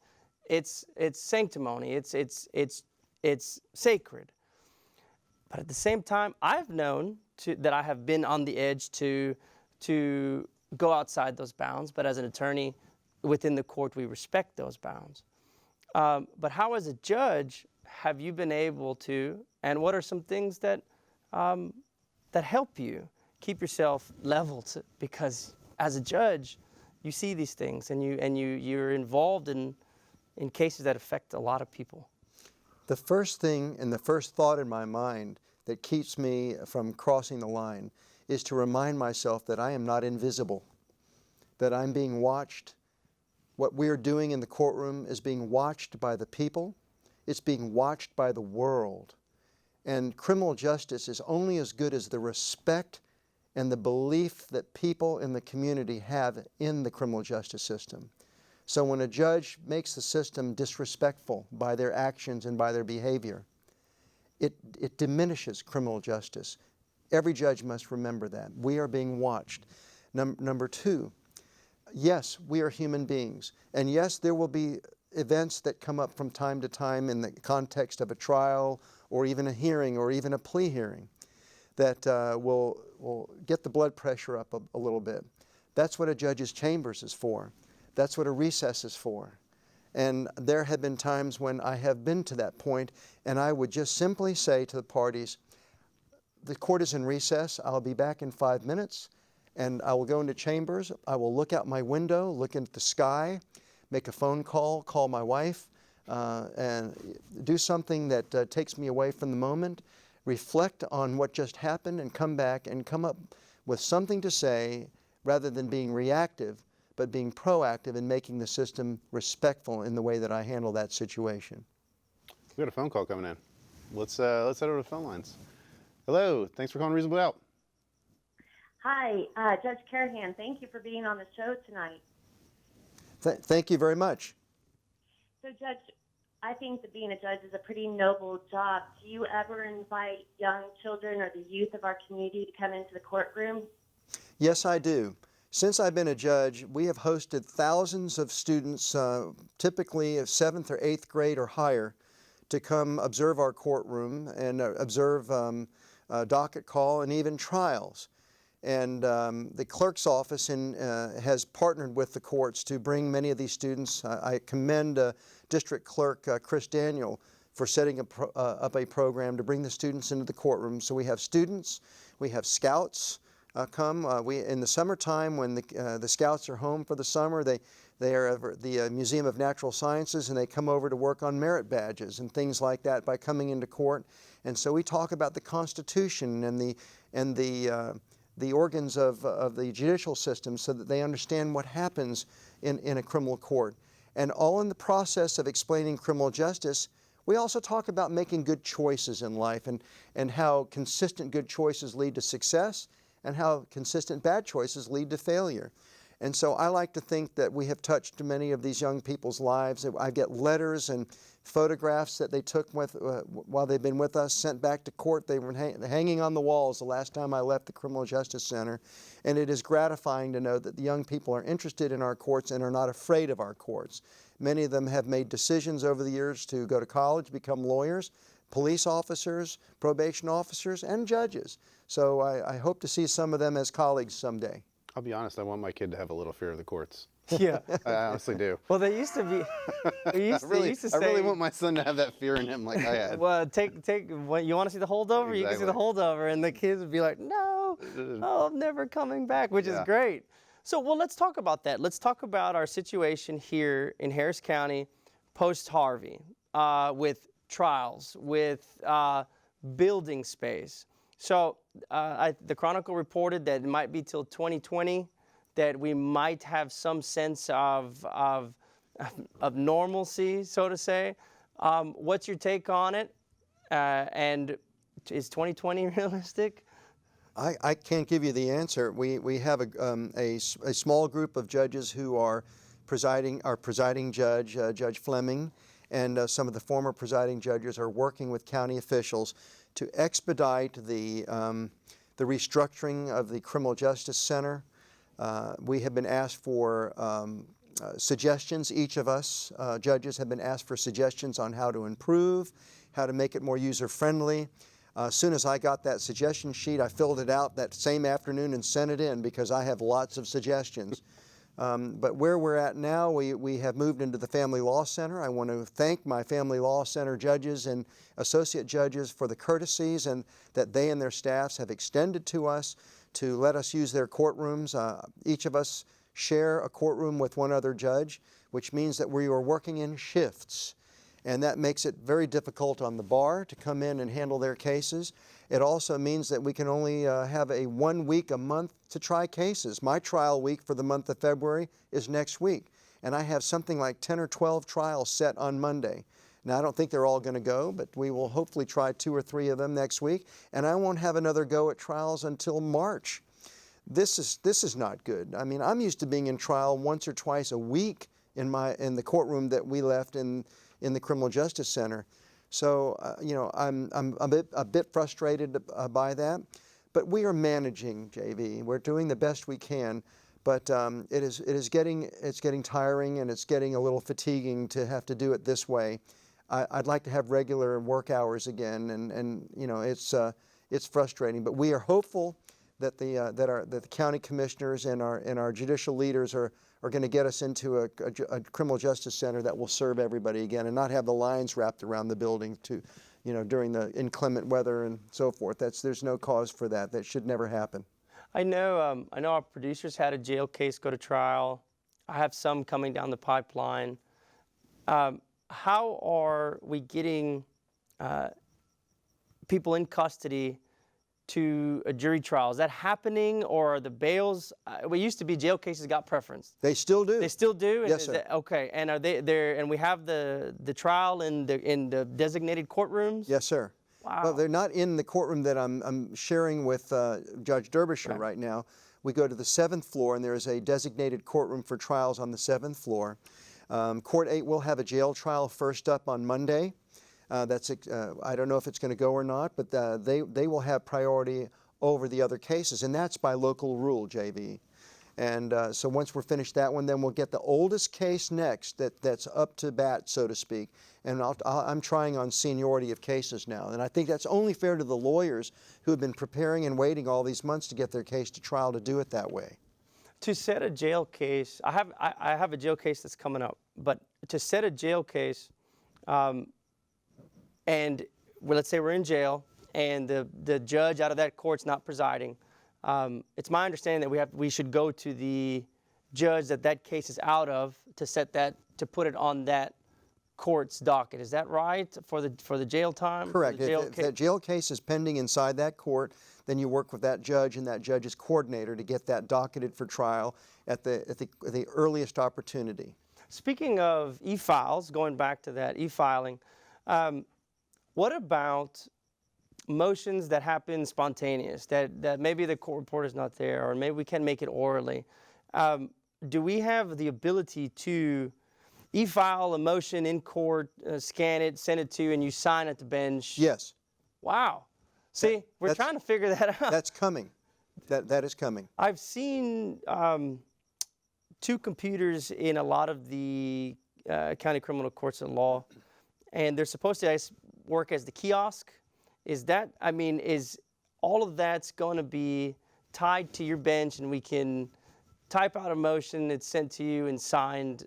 it's sanctimony, it's sacred. But at the same time, I've known that I have been on the edge to go outside those bounds. But as an attorney within the court, we respect those bounds. But how, as a judge, have you been able to, and what are some things that help you keep yourself level? Because as a judge, you see these things, and you're involved in cases that affect a lot of people. The first thing and the first thought in my mind that keeps me from crossing the line is to remind myself that I am not invisible, that I'm being watched. What we're doing in the courtroom is being watched by the people. It's being watched by the world. And criminal justice is only as good as the respect and the belief that people in the community have in the criminal justice system. So when a judge makes the system disrespectful by their actions and by their behavior, it diminishes criminal justice. Every judge must remember that. We are being watched. Number two, yes, we are human beings. And yes, there will be events that come up from time to time in the context of a trial or even a hearing or even a plea hearing that will get the blood pressure up a little bit. That's what a judge's chambers is for. That's what a recess is for. And there have been times when I have been to that point, and I would just simply say to the parties, the court is in recess, I'll be back in 5 minutes, and I will go into chambers, I will look out my window, look at the sky, make a phone call, call my wife, and do something that takes me away from the moment, reflect on what just happened, and come back and come up with something to say rather than being reactive, but being proactive in making the system respectful in the way that I handle that situation. We got a phone call coming in. Let's head over to the phone lines. Hello, thanks for calling Reasonable Doubt. Hi, Judge Karahan. Thank you for being on the show tonight. Thank you very much. So, Judge, I think that being a judge is a pretty noble job. Do you ever invite young children or the youth of our community to come into the courtroom? Yes, I do. Since I've been a judge, we have hosted thousands of students, typically of 7th or 8th grade or higher, to come observe our courtroom and observe docket call and even trials. And the clerk's office has partnered with the courts to bring many of these students. I commend District Clerk Chris Daniel for setting up a program to bring the students into the courtroom. So we have students, we have scouts come. In the summertime, when the scouts are home for the summer, they are at the Museum of Natural Sciences, and they come over to work on merit badges and things like that by coming into court. And so we talk about the Constitution and the organs of the judicial system so that they understand what happens in a criminal court. And all in the process of explaining criminal justice, we also talk about making good choices in life and how consistent good choices lead to success and how consistent bad choices lead to failure. And so I like to think that we have touched many of these young people's lives. I get letters and photographs that they took while they've been with us, sent back to court. They were hanging on the walls the last time I left the Criminal Justice Center. And it is gratifying to know that the young people are interested in our courts and are not afraid of our courts. Many of them have made decisions over the years to go to college, become lawyers, police officers, probation officers, and judges. So I hope to see some of them as colleagues someday. I'll be honest, I want my kid to have a little fear of the courts. Yeah. I honestly do. Well, they used to be. They used to say, I really want my son to have that fear in him like I had. Well, you want to see the holdover? Exactly. You can see the holdover, and the kids would be like, "No, I'm never coming back," which is great. So, well, let's talk about that. Let's talk about our situation here in Harris County, post Harvey, with trials, with building space. So, the Chronicle reported that it might be till 2020 that we might have some sense of normalcy, so to say. What's your take on it? And is 2020 realistic? I can't give you the answer. We have a small group of judges who are presiding. Our presiding judge, Judge Fleming, and some of the former presiding judges are working with county officials to expedite the the restructuring of the Criminal Justice Center. We have been asked for suggestions. Each of us judges have been asked for suggestions on how to improve, how to make it more user-friendly. As soon as I got that suggestion sheet, I filled it out that same afternoon and sent it in because I have lots of suggestions. But where we're at now, we have moved into the Family Law Center. I want to thank my Family Law Center judges and associate judges for the courtesies and that they and their staffs have extended to us to let us use their courtrooms. Each of us share a courtroom with one other judge, which means that we are working in shifts. And that makes it very difficult on the bar to come in and handle their cases. It also means that we can only have a 1 week a month to try cases. My trial week for the month of February is next week. And I have something like 10 or 12 trials set on Monday. Now, I don't think they're all going to go, but we will hopefully try 2 or 3 of them next week. And I won't have another go at trials until March. This is not good. I mean, I'm used to being in trial once or twice a week in the courtroom that we left in the Criminal Justice Center. So, you know, I'm a bit frustrated by that. But we are managing, JV. We're doing the best we can. But it's getting tiring and it's getting a little fatiguing to have to do it this way. I'd like to have regular work hours again, and you know, it's frustrating. But we are hopeful that the county commissioners and our judicial leaders are going to get us into a criminal justice center that will serve everybody again and not have the lines wrapped around the building during the inclement weather and so forth. There's no cause for that. That should never happen. I know our producers had a jail case go to trial. I have some coming down the pipeline. How are we getting people in custody to a jury trial? Is that happening, or are the bails? We used to be jail cases got preference. They still do. They still do. Yes, sir. Okay, and are they there? And we have the trial in the designated courtrooms. Yes, sir. Wow. Well, they're not in the courtroom that I'm sharing with Judge Derbyshire right now. We go to the 7th floor, and there is a designated courtroom for trials on the 7th floor. Court 8 will have a jail trial first up on Monday. I don't know if it's going to go or not, but they will have priority over the other cases, and that's by local rule, JV. And so once we're finished that one, then we'll get the oldest case next that's up to bat, so to speak. And I'm trying on seniority of cases now, and I think that's only fair to the lawyers who have been preparing and waiting all these months to get their case to trial to do it that way. To set a jail case, I have a jail case that's coming up, but to set a jail case, and let's say we're in jail, and the judge out of that court's not presiding. It's my understanding that we should go to the judge that case is out of to put it on that court's docket. Is that right for the jail time? Correct. If that jail case is pending inside that court, then you work with that judge and that judge's coordinator to get that docketed for trial at the earliest opportunity. Speaking of e-files, going back to that e-filing, what about motions that happen spontaneous, that maybe the court reporter is not there, or maybe we can make it orally? Do we have the ability to e-file a motion in court, scan it, send it to you, and you sign at the bench? Yes. Wow. See, we're trying to figure that out. That's coming. That is coming. I've seen 2 computers in a lot of the county criminal courts of law, and they're supposed to work as the kiosk. Is all of that's going to be tied to your bench, and we can type out a motion, it's sent to you and signed?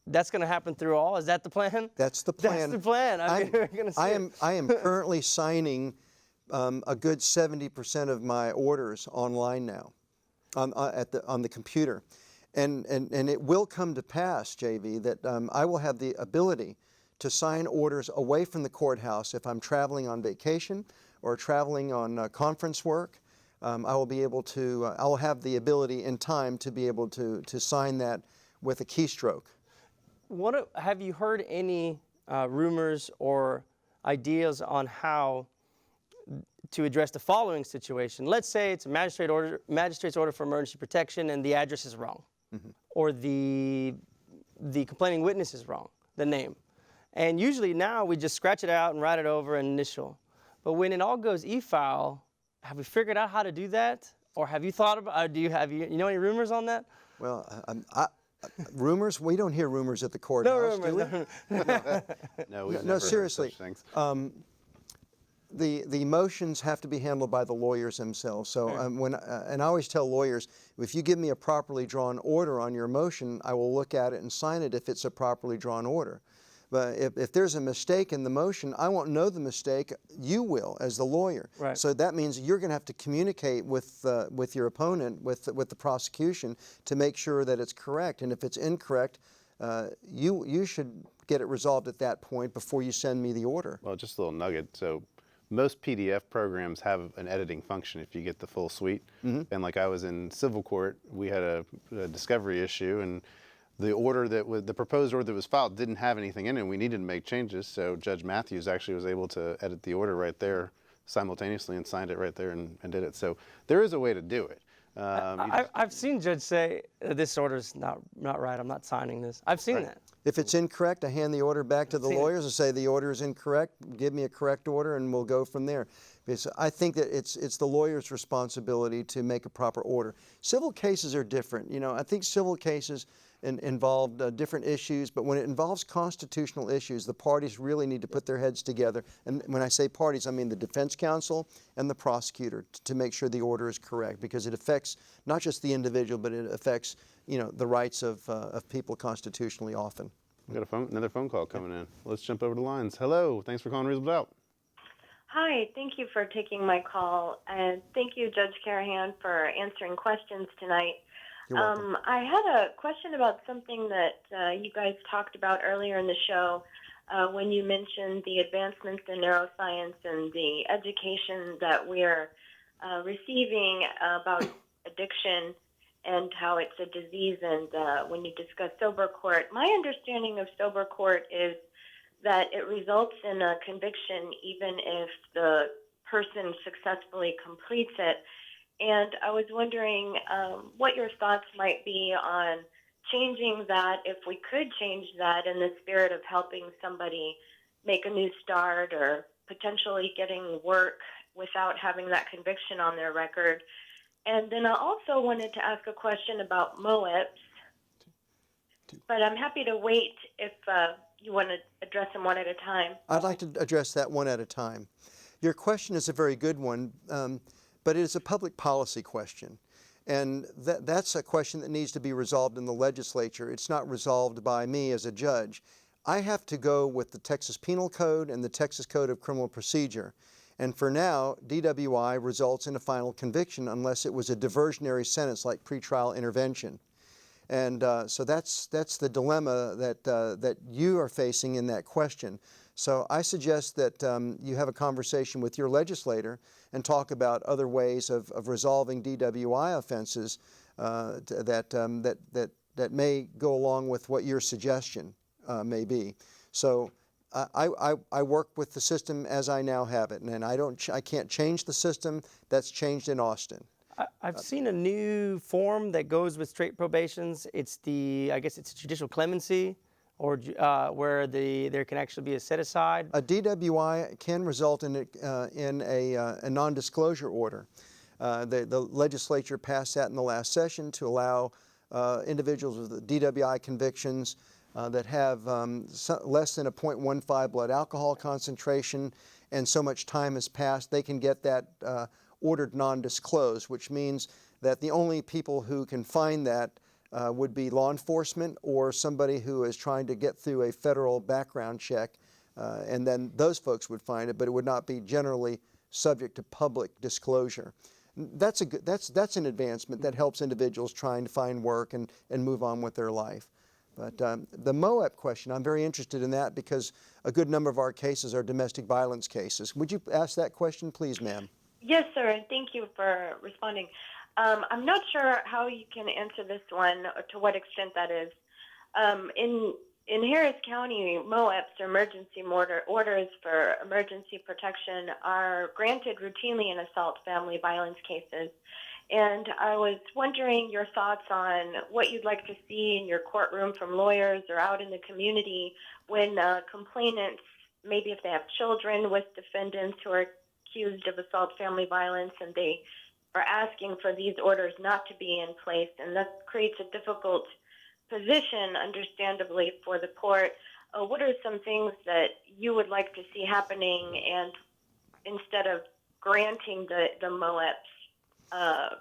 That's going to happen through all? Is that the plan? That's the plan. That's the plan. We're going to see I am currently signing a good 70% of my orders online now on the computer. And it will come to pass, JV, that I will have the ability to sign orders away from the courthouse if I'm traveling on vacation or traveling on conference work. I will have the ability in time to be able to sign that with a keystroke. Have you heard any rumors or ideas on how to address the following situation? Let's say it's a magistrate's order for emergency protection and the address is wrong, or the complaining witness is wrong, the name. And usually now we just scratch it out and write it over and initial. But when it all goes e-file, have we figured out how to do that, or have you thought about? Do you know any rumors on that? Well, rumors? We don't hear rumors at the courthouse, do we? No. No, we've No, never heard seriously. such things. The motions have to be handled by the lawyers themselves. So and I always tell lawyers, if you give me a properly drawn order on your motion, I will look at it and sign it if it's a properly drawn order. But if there's a mistake in the motion, I won't know the mistake. You will, as the lawyer. Right. So that means you're going to have to communicate with your opponent, with the prosecution, to make sure that it's correct. And if it's incorrect, you should get it resolved at that point before you send me the order. Well, just a little nugget. So most PDF programs have an editing function if you get the full suite. And like I was in civil court, we had a discovery issue, and the order that was, the proposed order that was filed didn't have anything in it, and we needed to make changes. So Judge Matthews actually was able to edit the order right there simultaneously and signed it right there and did it. So there is a way to do it. I've seen judge say this order's not right. I'm not signing this. I've seen that. If it's incorrect, I hand the order back to the lawyers and say the order is incorrect. Give me a correct order, and we'll go from there. Because I think that it's the lawyer's responsibility to make a proper order. Civil cases are different. You know, I think civil cases involve different issues, but when it involves constitutional issues, the parties really need to put their heads together. And when I say parties, I mean the defense counsel and the prosecutor to make sure the order is correct, because it affects not just the individual, but it affects, you know, the rights of people constitutionally often. We got another phone call coming in. Let's jump over the lines. Hello, thanks for calling Reasonable Doubt. Hi, thank you for taking my call, and thank you, Judge Karahan, for answering questions tonight. You're welcome. I had a question about something that you guys talked about earlier in the show when you mentioned the advancements in neuroscience and the education that we're receiving about addiction and how it's a disease, and when you discuss sober court. My understanding of sober court is that it results in a conviction even if the person successfully completes it. And I was wondering what your thoughts might be on changing that, if we could change that in the spirit of helping somebody make a new start or potentially getting work without having that conviction on their record. And then I also wanted to ask a question about MOEPs, but I'm happy to wait if you want to address them one at a time. I'd like to address that one at a time. Your question is a very good one, but it is a public policy question. And that's a question that needs to be resolved in the legislature. It's not resolved by me as a judge. I have to go with the Texas Penal Code and the Texas Code of Criminal Procedure. And for now, DWI results in a final conviction unless it was a diversionary sentence like pretrial intervention. And so that's the dilemma that you are facing in that question. So I suggest that you have a conversation with your legislator and talk about other ways of resolving DWI offenses that may go along with what your suggestion may be. So I work with the system as I now have it, and I can't change the system. That's changed in Austin. I've seen a new form that goes with straight probations. It's I guess it's judicial clemency, or where there can actually be a set aside. A DWI can result in a non-disclosure order. The legislature passed that in the last session to allow individuals with DWI convictions that have less than a 0.15 blood alcohol concentration, and so much time has passed, they can get that ordered non-disclosed, which means that the only people who can find that would be law enforcement or somebody who is trying to get through a federal background check, and then those folks would find it, but it would not be generally subject to public disclosure. That's an advancement that helps individuals trying to find work and move on with their life. But the MOEP question, I'm very interested in that because a good number of our cases are domestic violence cases. Would you ask that question, please, ma'am? Yes, sir, and thank you for responding. I'm not sure how you can answer this one, or to what extent that is. In Harris County, MOEPs, or emergency orders for emergency protection, are granted routinely in assault family violence cases. And I was wondering your thoughts on what you'd like to see in your courtroom from lawyers or out in the community when complainants, maybe if they have children with defendants who are accused of assault, family violence, and they are asking for these orders not to be in place, and that creates a difficult position, understandably, for the court. What are some things that you would like to see happening, and instead of granting the MOEPs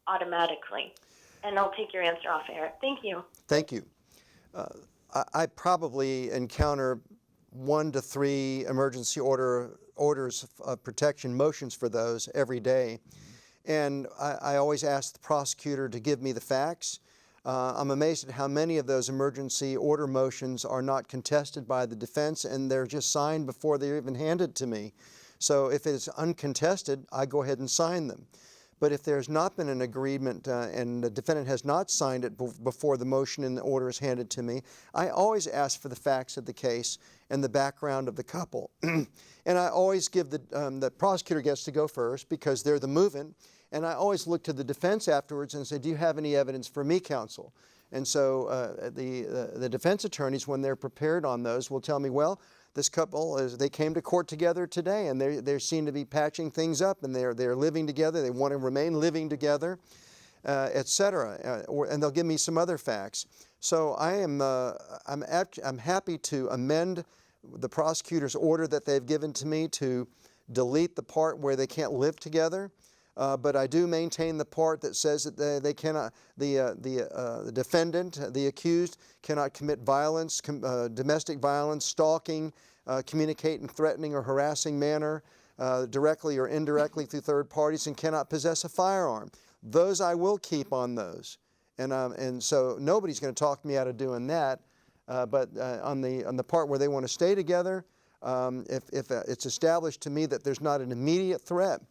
automatically? And I'll take your answer off air. Thank you. Thank you. I probably encounter 1 to 3 emergency orders of protection motions for those every day. And I always ask the prosecutor to give me the facts. I'm amazed at how many of those emergency order motions are not contested by the defense, and they're just signed before they're even handed to me. So if it's uncontested, I go ahead and sign them. But if there's not been an agreement and the defendant has not signed it before the motion and the order is handed to me, I always ask for the facts of the case and the background of the couple. And I always give the prosecutor gets to go first because they're the movant. And I always look to the defense afterwards and say, do you have any evidence for me, counsel? And so the defense attorneys, when they're prepared on those, will tell me, well, this couple, they came to court together today, and they seem to be patching things up, and they're living together. They want to remain living together, etc. And they'll give me some other facts. So I'm happy to amend the prosecutor's order that they've given to me to delete the part where they can't live together. But I do maintain the part that says that they cannot, the defendant, the accused, cannot commit violence, domestic violence, stalking, communicate in threatening or harassing manner, directly or indirectly through third parties, and cannot possess a firearm. Those I will keep on those, and so nobody's going to talk me out of doing that. But on the part where they want to stay together, if it's established to me that there's not an immediate threat.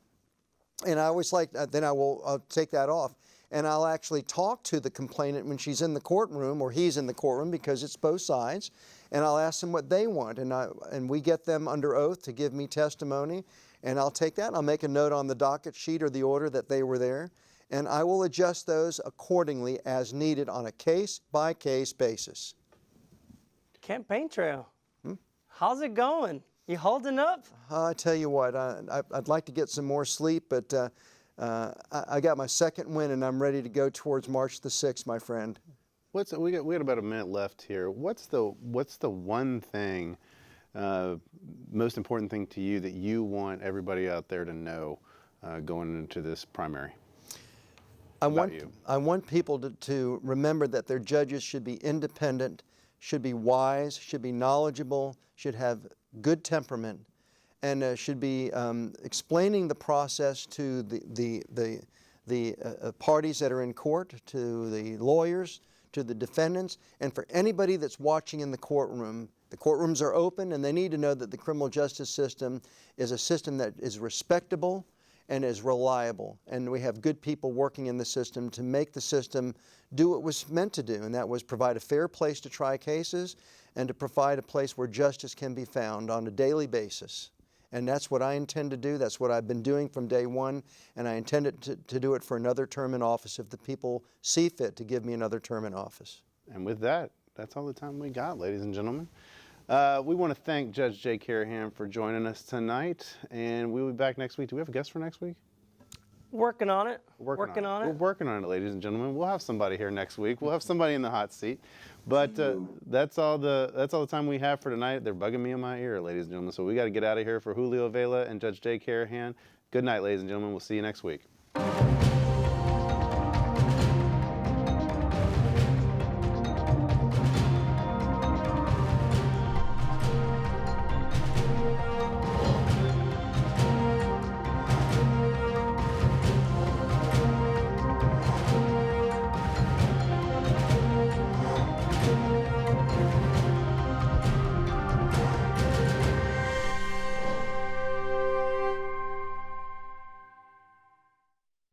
And I always then I'll take that off. And I'll actually talk to the complainant when she's in the courtroom or he's in the courtroom, because it's both sides. And I'll ask them what they want. And we get them under oath to give me testimony. And I'll take that and I'll make a note on the docket sheet or the order that they were there. And I will adjust those accordingly as needed on a case-by-case basis. Campaign trail. How's it going? You holding up? I tell you what, I'd like to get some more sleep, but I got my second win, and I'm ready to go towards March the 6th, my friend. We got about a minute left here. What's the one thing, most important thing to you that you want everybody out there to know going into this primary? I want people to remember that their judges should be independent, should be wise, should be knowledgeable, should have good temperament, and should be explaining the process to the parties that are in court, to the lawyers, to the defendants, and for anybody that's watching in the courtroom. The courtrooms are open, and they need to know that the criminal justice system is a system that is respectable and is reliable. And we have good people working in the system to make the system do what it was meant to do, and that was provide a fair place to try cases and to provide a place where justice can be found on a daily basis. And that's what I intend to do. That's what I've been doing from day one, and I intend to do it for another term in office if the people see fit to give me another term in office. And with that, that's all the time we got, ladies and gentlemen. We want to thank Judge Jay Karahan for joining us tonight, and we'll be back next week. Do we have a guest for next week? Working on it. Working on it. We're working on it, ladies and gentlemen. We'll have somebody here next week. We'll have somebody in the hot seat. But that's all the time we have for tonight. They're bugging me in my ear, ladies and gentlemen. So we got to get out of here. For Julio Vela and Judge Jay Karahan, good night, ladies and gentlemen. We'll see you next week.